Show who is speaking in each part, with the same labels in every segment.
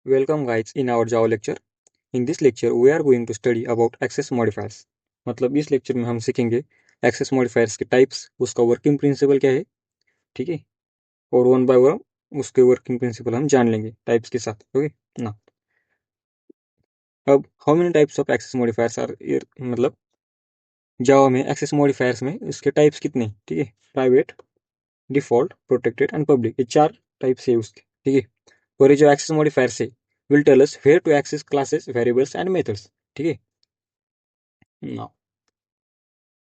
Speaker 1: Welcome guys in our Java lecture. In this lecture we are going to study about access modifiers. मतलब इस lecture में हम सीखेंगे access modifiers के types, उसका वर्किंग प्रिंसिपल क्या है, ठीक है, और वन बाय वन उसके वर्किंग प्रिंसिपल हम जान लेंगे टाइप्स के साथ. ओके ना. अब how many types of access modifiers are, मतलब जावा में एक्सेस मॉडिफायर्स में इसके टाइप्स कितने, ठीक है. Private, default, protected and public, ये 4 टाइप्स है उसके, ठीक है. और ये जो एक्सेस मॉडिफायर्स है will tell us where to access classes, variables and methods. ठीक है. Now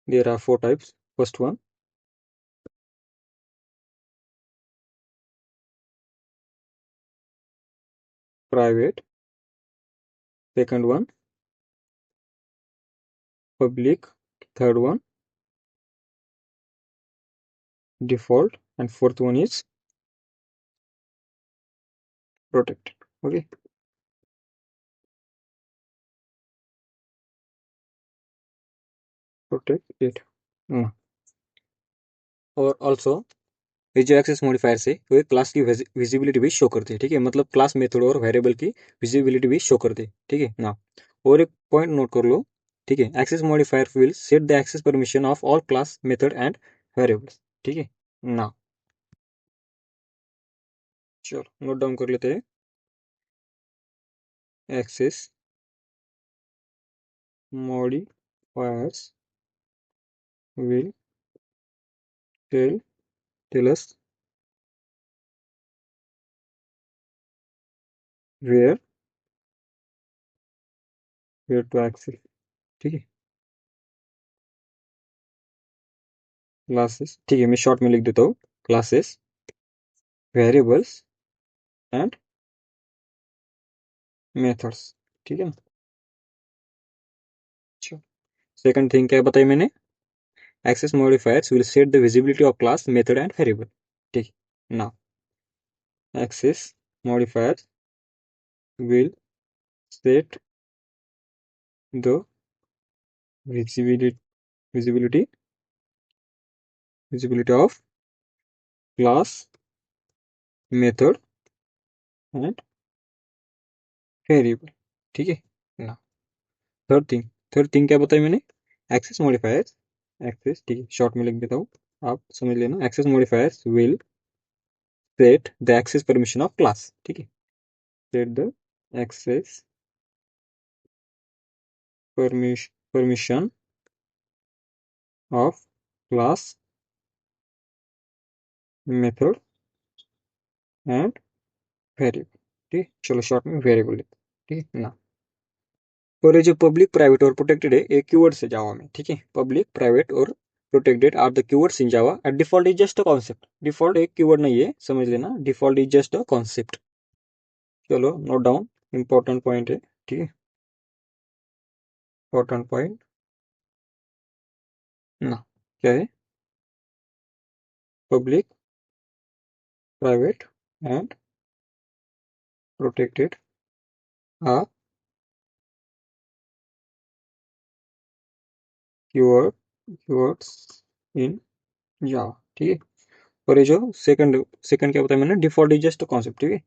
Speaker 1: there are 4 types. First one, private. Second one, public. Third one, default. And fourth one is protected. Okay. Protected. और also ये जो access modifiers है वो class की visibility भी show करते हैं, ठीक है. मतलब क्लास मेथड और वेरिएबल की विजिबिलिटी भी शो करते हैं, ठीक है ना. और एक पॉइंट नोट कर लो, ठीक है. Access modifier will set the access permission of all class method and variables, ठीक है ना. चलो नोट डाउन कर लेते हैं. Access modifiers will tell us where to access, ठीक है. क्लासेस, ठीक है, मैं शॉर्ट में लिख देता हूँ. क्लासेस, वेरिएबल्स एंड मेथड्स, ठीक है ना. अच्छा, सेकंड थिंग क्या बताई मैंने, access modifiers will set the visibility of class method and variable, ठीक ना. Access modifiers will set the visibility visibility visibility of class method and variable, ठीक है ना. थर्ड थिंग क्या बताई मैंने, एक्सेस मॉडिफायर्स, एक्सेस, ठीक है, शॉर्ट में लिख देता हूँ, आप समझ लेना. Access modifiers will set the access permission of class, ठीक है. Set the access permission of class method and variable, ठीक. चलो शॉर्ट में वेरिएबल लिखते, ठीक है ना. और ये जो पब्लिक, प्राइवेट और प्रोटेक्टेड है, ये कीवर्ड्स है जावा में, ठीक है. पब्लिक, प्राइवेट और protected are the keywords in Java and default is just a concept. Default एक कीवर्ड नहीं है, समझ लेना. Default is just a concept. चलो नोट डाउन, इंपॉर्टेंट पॉइंट है, ठीक है. इंपॉर्टेंट पॉइंट ना, क्या है, public, private and protected are keywords in Java, ठीक है. और ये जो सेकंड सेकंड क्या बताया मैंने, डिफॉल्ट इज जस्ट कॉन्सेप्ट, ठीक है.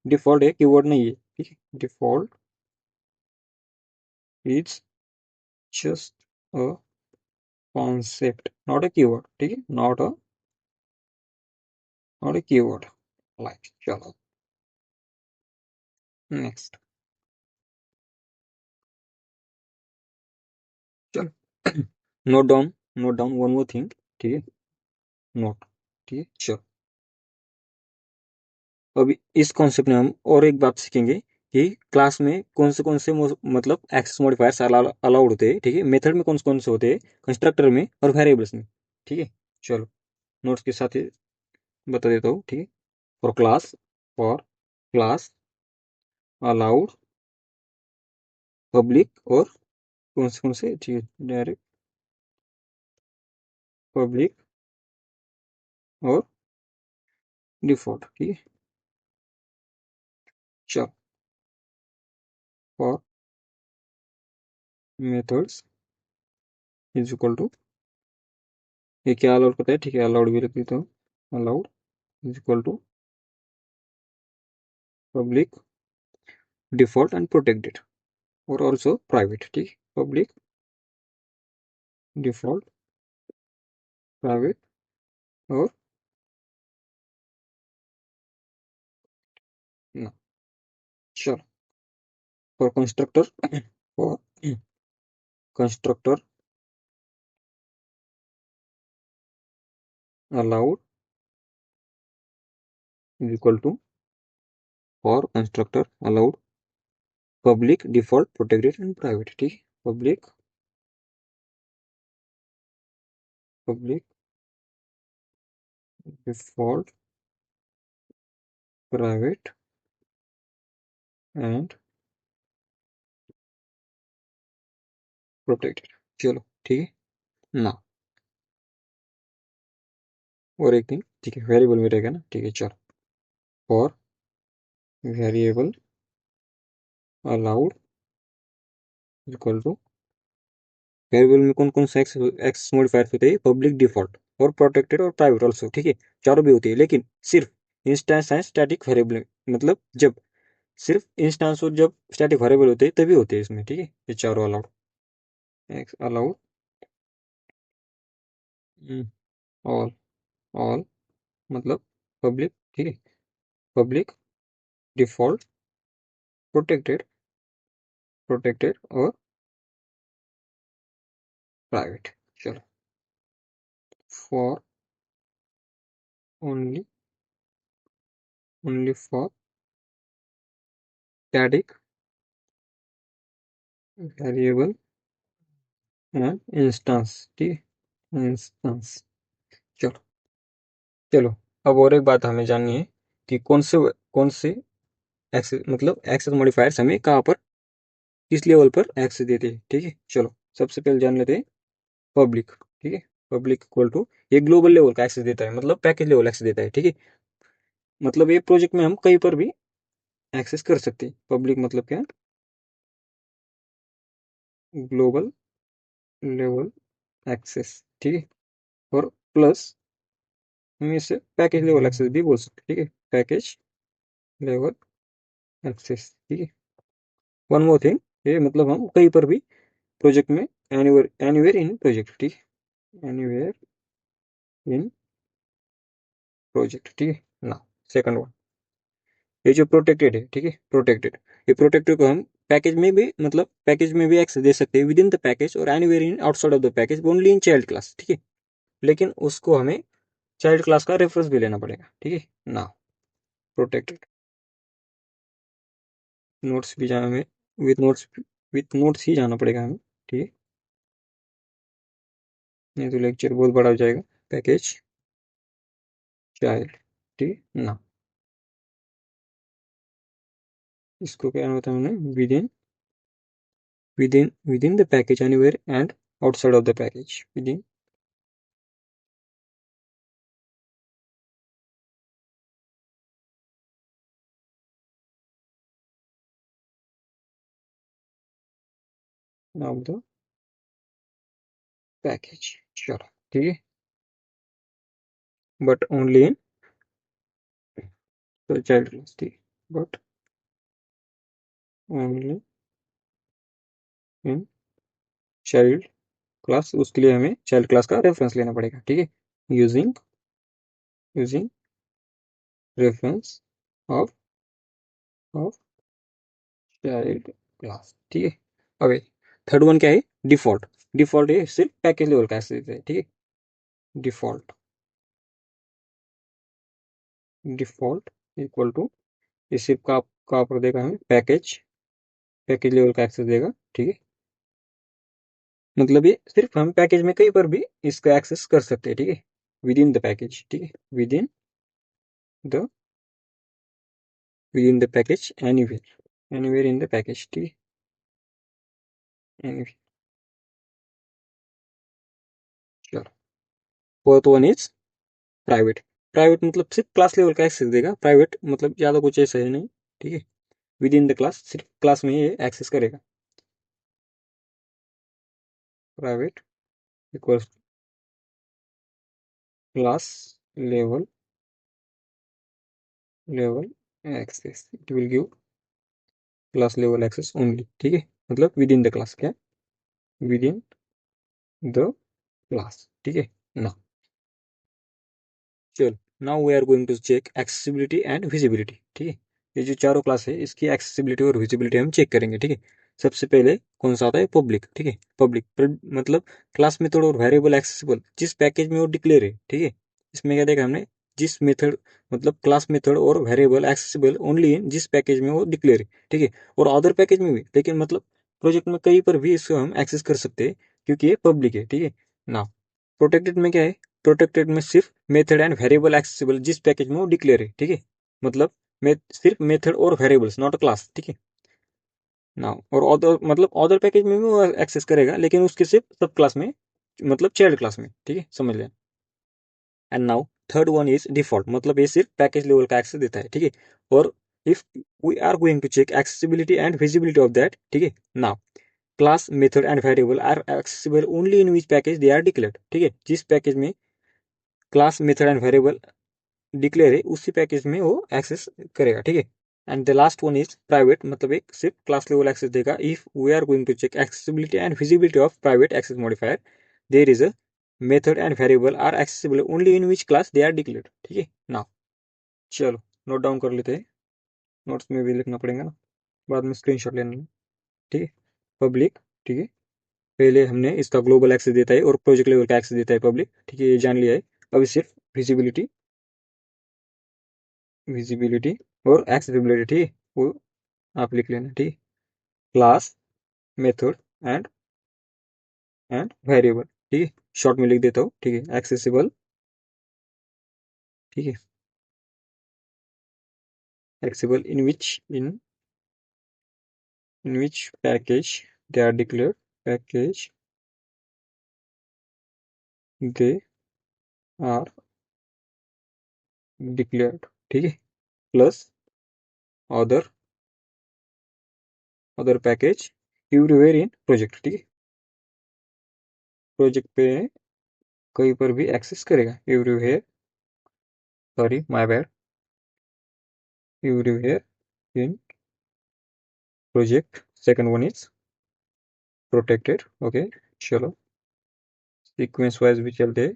Speaker 1: डिफॉल्ट है, कीवर्ड नहीं है, ठीक है. Default is just a concept, not a keyword, ठीक है. Not a keyword. लाइक, चलो नेक्स्ट. चलो note down one more thing, ठीक है. नोट, ठीक है. चलो अभी इस कॉन्सेप्ट में हम और एक बात सीखेंगे कि क्लास में कौन से मतलब एक्सेस मॉडिफायर्स अलाउड होते हैं, ठीक है. मेथड में कौन से होते हैं, कंस्ट्रक्टर में और वेरिएबल्स में, ठीक है. चलो नोट्स के साथ ही बता देता हूँ, ठीक है. फॉर क्लास अलाउड पब्लिक और कौन से, ठीक है, डायरेक्ट पब्लिक और डिफॉल्ट, ठीक है. चलो for methods is equal to, ये क्या अलाउड करता है, ठीक है, अलाउड भी लिख देता हूँ. Allowed is equal to public default and protected और ऑल्सो प्राइवेट, ठीक। पब्लिक, डिफॉल्ट, प्राइवेट और ना। चलो, for constructor, for constructor allowed is equal to, for constructor allowed, public, default, protected and private, ठीक। public, public, default, private and protected। चलो ठीक है ना। और एक दिन, ठीक है, वेरिएबल में रहेगा ना, ठीक है। चलो, for variable allowed equal to, variable में कौन कौन सा एक्स एक्स मॉडिफायर होते हैं? पब्लिक, डिफॉल्ट और प्रोटेक्टेड और प्राइवेट ऑल्सो, ठीक है। चारों भी होती है, लेकिन सिर्फ इंस्टेंस है स्टैटिक वेरिएबल, मतलब जब सिर्फ इंस्टेंस और जब स्टैटिक वेरिएबल होते हैं तभी होते हैं इसमें, ठीक है। ये चारों allowed, x allowed, all, all मतलब पब्लिक, ठीक है। पब्लिक, डिफॉल्ट, प्रोटेक्टेड, प्रोटेक्टेड और प्राइवेट। चलो, for only, only for static variable and instance, ठीक है, इंस्टेंस। चलो, चलो, अब और एक बात हमें जाननी है कि कौन से एक्सेस, मतलब एक्सेस मॉडिफायर्स हमें कहाँ पर, किस लेवल पर एक्सेस देते हैं, ठीक है। चलो, सबसे पहले जान लेते हैं पब्लिक, ठीक है। पब्लिक इक्वल टू, ये ग्लोबल लेवल का एक्सेस देता है, मतलब पैकेज लेवल एक्सेस देता है, ठीक है। मतलब ये प्रोजेक्ट में हम कहीं पर भी एक्सेस कर सकते हैं। पब्लिक मतलब क्या? ग्लोबल लेवल एक्सेस, ठीक है। और प्लस हम इसे पैकेज लेवल एक्सेस भी बोल सकते हैं, ठीक है। पैकेज लेवल एक्सेस, ठीक है। वन मोर थिंग, ये मतलब हम कहीं पर भी प्रोजेक्ट में, एनीवेयर, एनीवेयर इन प्रोजेक्ट, ठीक है। एनीवेयर इन प्रोजेक्ट, ठीक है ना। सेकंड वन, ये जो प्रोटेक्टेड है, ठीक है, प्रोटेक्टेड, ये प्रोटेक्टेड को हम पैकेज में भी, मतलब पैकेज में भी एक्सेस दे सकते हैं विद इन द पैकेज और anywhere in outside of the package only in child class, ठीक है। लेकिन उसको हमें चाइल्ड क्लास का रेफरेंस भी लेना पड़ेगा, ठीक है ना। प्रोटेक्टेड, नोट्स भी जाना हमें, विथ नोट्स ही जाना पड़ेगा हमें, ठीक है। नहीं तो लेक्चर बहुत बड़ा हो जाएगा। पैकेज चाइल्ड, ठीक है ना। इसको क्या होता है, हमने with in the package anywhere and outside of the package, with in of the package. चलो ठीक है, but only in child class, ठीक है, but only in child class. उसके लिए हमें चाइल्ड क्लास का रेफरेंस लेना पड़ेगा, ठीक है। Using using reference of of child class, ठीक है। अब थर्ड वन क्या है? डिफॉल्ट। डिफॉल्ट है सिर्फ पैकेज लेवल का ऐसे देते हैं, ठीक है। डिफॉल्ट, डिफॉल्ट इक्वल टू, ये सिर्फ का पर देगा हमें पैकेज, पैकेज लेवल का एक्सेस देगा, ठीक है। मतलब ये सिर्फ हम पैकेज में कहीं पर भी इसका एक्सेस कर सकते हैं, ठीक है। विद इन द पैकेज, ठीक है, the within the package, anywhere, anywhere in the package, ठीक है, एनीवेयर। चलो, fourth one is private. Private मतलब सिर्फ क्लास लेवल का एक्सेस देगा। प्राइवेट मतलब ज़्यादा कुछ ऐसा है नहीं, ठीक है। विद इन द क्लास, सिर्फ क्लास में ये एक्सेस करेगा। Private equals class level, level access, it will give class level access only, ठीक है, मतलब विद इन द क्लास, क्या, विद इन द क्लास, ठीक है ना। चलो, now we are going to check accessibility and visibility, ठीक है। ये जो चारों क्लास है इसकी एक्सेसिबिलिटी और विजिबिलिटी हम चेक करेंगे, ठीक है। सबसे पहले कौन सा आता है, पब्लिक, ठीक है। पब्लिक मतलब क्लास मेथड और वेरिएबल एक्सेसिबल जिस पैकेज में वो डिक्लेयर है, ठीक है। इसमें क्या देखा हमने, जिस मेथड मतलब क्लास मेथड और वेरिएबल एक्सेसिबल ओनली इन जिस पैकेज में वो डिक्लेयर है, ठीक है। और अदर पैकेज में भी, लेकिन मतलब प्रोजेक्ट में कहीं पर भी इसको हम एक्सेस कर सकते हैं क्योंकि ये पब्लिक है, ठीक है ना। प्रोटेक्टेड में क्या है, प्रोटेक्टेड में सिर्फ मेथड एंड वेरिएबल एक्सेसिबल जिस पैकेज में वो डिक्लेयर है, ठीक है। मतलब सिर्फ मेथड और वेरिएबल्स, नॉट क्लास, ठीक है ना। और अदर मतलब अदर पैकेज में भी वो एक्सेस करेगा लेकिन उसके सिर्फ सब क्लास में, मतलब चाइल्ड क्लास में, ठीक है, समझ लें। And now third one is default, मतलब ये सिर्फ पैकेज लेवल का एक्सेस देता है, ठीक है। और if we are going to check accessibility and visibility of that, ठीक है now, class method and variable are accessible only in which package they are declared, ठीक है। जिस पैकेज में class method and variable declare है उसी package में वो एक्सेस करेगा, ठीक है। And the last one is private, मतलब एक सिर्फ क्लास लेवल एक्सेस देगा। If we are going to check accessibility and visibility of private access modifier, there is a method and variable are accessible only in which class they are declared, ठीक है ना। चलो note down कर लेते हैं, notes में भी लिखना पड़ेगा ना, बाद में स्क्रीनशॉट लेना है, ठीक है। पब्लिक, ठीक है, पहले हमने इसका ग्लोबल एक्सेस देता है और प्रोजेक्ट लेवल का एक्सेस देता है पब्लिक, ठीक है, ये जान लिया है। अभी सिर्फ विजिबिलिटी, विजिबिलिटी और एक्सेसिबिलिटी, ठीक है, वो आप लिख लेना, ठीक है। क्लास मेथड एंड वेरिएबल, ठीक है, शॉर्ट में लिख देता हूँ, ठीक है। एक्सेसिबल, ठीक है, accessible in which package they are declared, package they are declared, ठीक है, plus other package everywhere in project, ठीक है। प्रोजेक्ट पे कहीं पर भी एक्सेस करेगा, everywhere, sorry my bad, everywhere in project. Second one is protected, okay. चलो सीक्वेंस वाइज भी चलते हैं।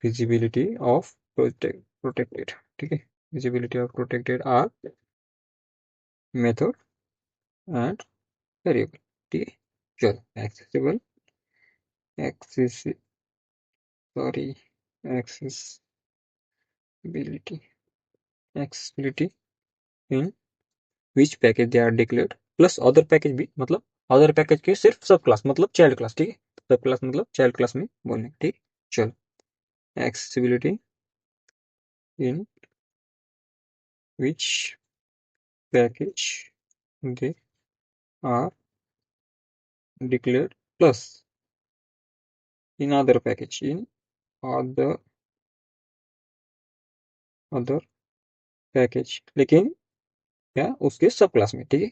Speaker 1: विजिबिलिटी ऑफ प्रोटेक्टेड, ठीक है, visibility of protected are method and variable, ठीक है। चलो accessible, access sorry accessibility, accessibility in which package they are declared, plus other package भी, मतलब अदर पैकेज के सिर्फ सब क्लास मतलब चाइल्ड क्लास, ठीक है। सब क्लास मतलब चाइल्ड क्लास में बोलने, ठीक। चलो accessibility in which package they are declared plus in other package, in other other package, लेकिन क्या उसके सब क्लास में, ठीक है,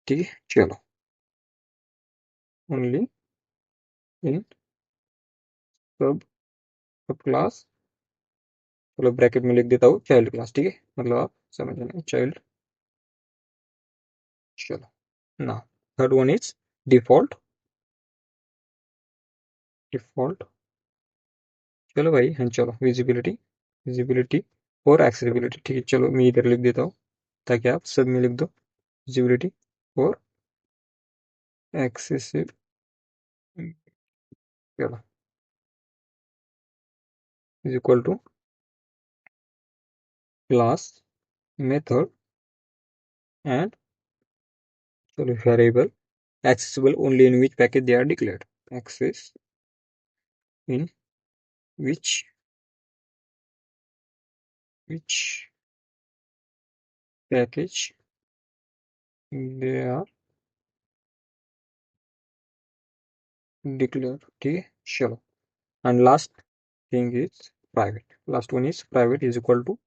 Speaker 1: ठीक है। चलो ओनली इन सब सब क्लास, चलो ब्रैकेट में लिख देता हूँ चाइल्ड क्लास, ठीक है, मतलब आप समझ लेना चाइल्ड। चलो ना, third one is default, default, चलो भाई, हाँ चलो विजिबिलिटी, विजिबिलिटी और एक्सेसिबिलिटी, ठीक है। चलो मैं इधर लिख देता हूँ ताकि आप सब में लिख दो, विजिबिलिटी और एक्सेसिव, चलो is equal to class method and sorry variable accessible only in which package they are declared, access in which package they are declared, ठीक है। चलो and last thing is private, last one is private is equal to,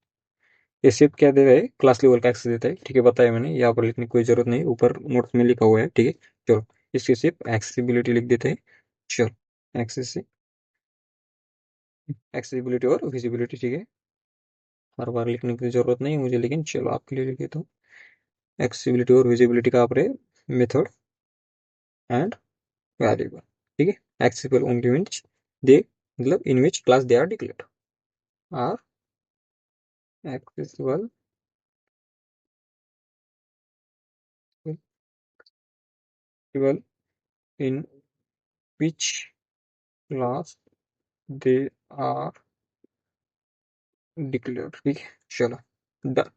Speaker 1: ये सिर्फ क्या दे रहा है, class level का access देता है, ठीक है, बताया मैंने, यहाँ पर लिखने की कोई जरूरत नहीं, ऊपर नोट्स में लिखा हुआ है, ठीक है। चलो इसकी सिर्फ एक्सेसिबिलिटी लिख देते हैं। चलो एक्सेसिबिलिटी और विजिबिलिटी, ठीक है, हर बार लिखने की जरूरत नहीं मुझे, लेकिन चलो आपके लिए लिख देता हूँ। एक्सेसिबिलिटी और विजिबिलिटी का आप मेथड एंड वेरिएबल, ठीक है। एक्सेसिबल ओनली मीन्स दे, मतलब in which class they are declared, are accessible in which class they are declared, ठीक है। चलो डन।